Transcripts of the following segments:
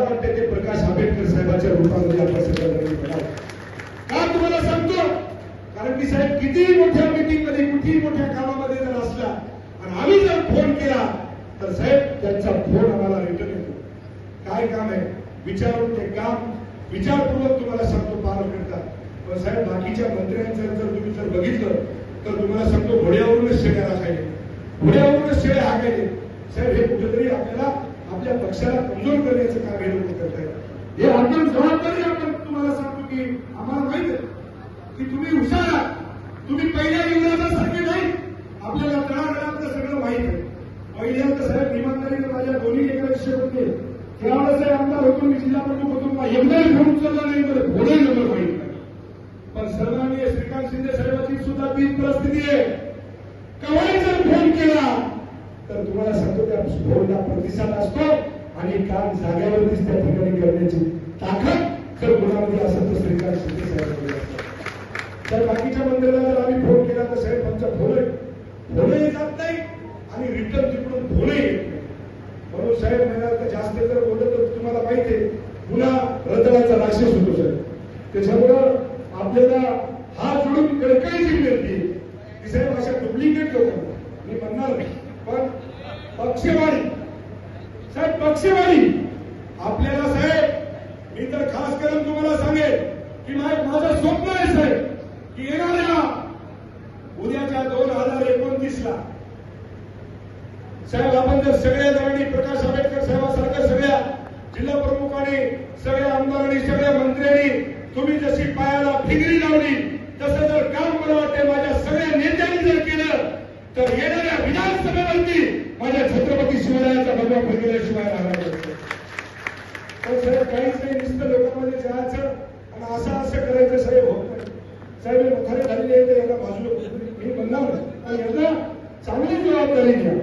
मला वाटतं ते प्रकाश आंबेडकर साहेबांच्या रूपामध्ये आपण सगळ्यांनी करावं. का तुम्हाला सांगतो, कारण की साहेब कितीही मोठ्या मीटिंग मध्ये कुठेही मोठ्या कामामध्ये जर असला आणि आम्ही जर फोन केला तर साहेब त्यांचा फोन आम्हाला रिटर्न येतो. काय काम आहे विचारून ते काम विचारपूर्वक तुम्हाला सांगतो पार करतात. पण साहेब बाकीच्या मंत्र्यांचं जर तुम्ही जर बघितलं तर तुम्हाला सांगतो घोड्यावरूनच शेळ्या राखायचे, घोड्यावरूनच शेळ्या हाकायचे. साहेब हे कुठेतरी आपल्याला आपल्या पक्षाला कमजोर करण्याचं काम हे लोक करत आहेत. हे आपण जबाबदारी आपण तुम्हाला सांगतो की आम्हाला माहित आहे की तुम्ही हुशार आहात, तुम्ही पहिल्या युवराजासारखे नाही. आपल्याला तळागाळातलं सगळं माहित आहे. पहिल्यांदा साहेब इमानदारीने माझ्या दोन्ही लेकरांचे होते त्यावेळेस आमदार होतो, मी जिल्हा प्रमुख होतो, एकदाही फोन उचलला नाही, मला फोनही नंबर माहित नाही. पण सर्वांनी श्रीकांत शिंदे साहेबांची सुद्धा तीच परिस्थिती आहे. केव्हाही जर फोन केला तर तुम्हाला सांगतो त्या फोनला प्रतिसाद असतो आणि काम जाग्यावरतीच त्या ठिकाणी करण्याची ताकद जर कोणामध्ये असेल तर श्रीकांत शिंदे साहेबांकडे असतो. तर बाकीच्या मंत्र्याला जर आम्ही फोन केला तर साहेब आमचा फोनही जात नाही आणि रिटर्न तिकडून फोनही येत नाही. म्हणून साहेब म्हणाल जास्त जर बोललं तर तुम्हाला माहिती आहे पुन्हा रंधनाचा राक्षस होतो साहेब. त्याच्यामुळं आपल्याला हात जोडून कळकळीची विनंती की साहेब अशा डुप्लिकेट लोकांना मी म्हणणार नाही, पण पक्षवाढी साहेब पक्षवाढी आपल्याला साहेब मी तर खास करून तुम्हाला सांगेल की माझं स्वप्न आहे साहेब की येणाऱ्या उद्याच्या 2029ला साहेब आपण जर सगळ्या जणांनी प्रकाश आंबेडकर साहेबांसारख्या सगळ्या जिल्हा प्रमुखांनी सगळ्या आमदारांनी सगळ्या मंत्र्यांनी तुम्ही जशी पायाला फिगरी लावली तसं जर काम मला वाटते माझ्या सगळ्या नेत्यांनी जर केलं तर येणाऱ्या विधानसभेवरती माझ्या छत्रपती शिवरायांचा भगवा फिरल्याशिवाय राहणार नाही. पण साहेब काहीच नाही, नुसतं लोकांमध्ये जायचं आणि असं करायचं साहेब होत नाही. साहेब खरे झालेले आहे याला बाजूला मी म्हणणार पण यांना चांगली जबाबदारी घ्या.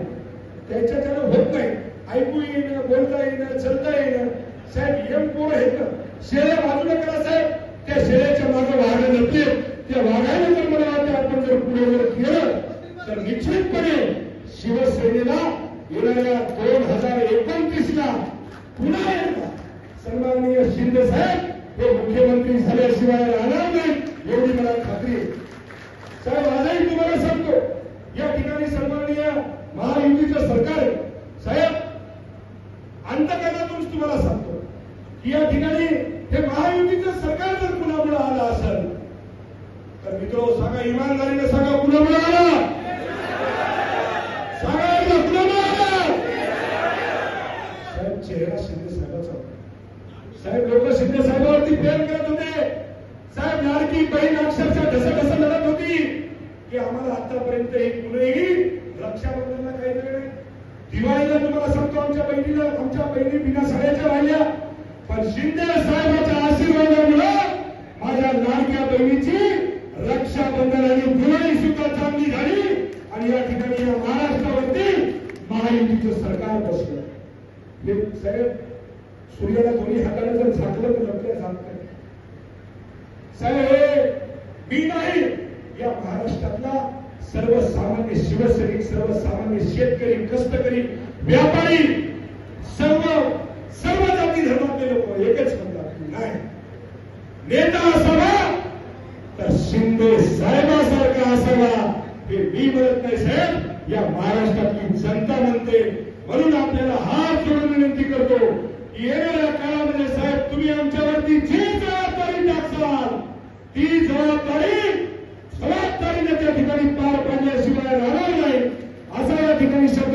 त्याच्याच्यानं होत नाही, ऐकू येईन बोलता येईन चलता येईन. साहेब एम पोरं आहेत ना शेळ्या बाजूला करा साहेब, त्या शेळ्याच्या मागे वाघ नसते, त्या वाघाने जर मला वाटतं आपण जर पुढे जर केलं तर निश्चितपणे शिवसेनेला येणाऱ्या 2029ला पुन्हा एकदा सन्माननीय शिंदे साहेब हे मुख्यमंत्री झाल्याशिवाय राहणार नाही एवढी मला खात्री आहे. साहेब आजही तुम्हाला सांगतो या ठिकाणी सन्माननीय महायुतीचं सरकार आहे साहेब. अंतकरणातून तुम्हाला सांगतो की या ठिकाणी हे महायुतीचं सरकार जर कुणामुळे आलं असेल तर मित्र सांगा इमानदारीने सांगा कुणामुळे आलं, सांगा कुणामुळे आलं. साहेब चेहरा शिंदे साहेबांचा साहेब लोक शिंदे साहेबांवरती प्रेम करत होते साहेब. लाडकी बहीण अक्षरशः ढसढस लढत होती की आम्हाला आतापर्यंत एक कुणीही रक्षाबंधनला काही वेळ दिवाळीला तुम्हाला सांगतो आमच्या बहिणी बिना साड्याच्या राहिल्या, पण शिंदे साहेबांच्या आशीर्वादामुळे माझ्या लाडक्या बहिणीची रक्षाबंधन आणि दिवाळी सुद्धा चांगली झाली आणि या ठिकाणी या महाराष्ट्रावरती महायुतीचं सरकार बसलं. हे साहेब सूर्याला दोन्ही हाताने जर झाकलं तर लपल्या जात नाही साहेब. हे मी नाही, या महाराष्ट्रातला सर्वसामान्य शिवसैनिक, सर्वसामान्य शेतकरी, कष्टकरी, व्यापारी, सर्व जाती धर्मातले लोक एकच म्हणतात नाही नेता असावा तर शिंदे साहेबांसारखा असावा. हे मी म्हणत नाही साहेब, या महाराष्ट्रातली जनता म्हणते. म्हणून आपल्याला हात जोडून विनंती करतो की येणाऱ्या काळामध्ये साहेब तुम्ही आमच्यावरती जी जबाबदारी टाकसाल ती जबाबदारीने त्या ठिकाणी पार पाडल्याशिवाय राहणार नाही असा या ठिकाणी शब्द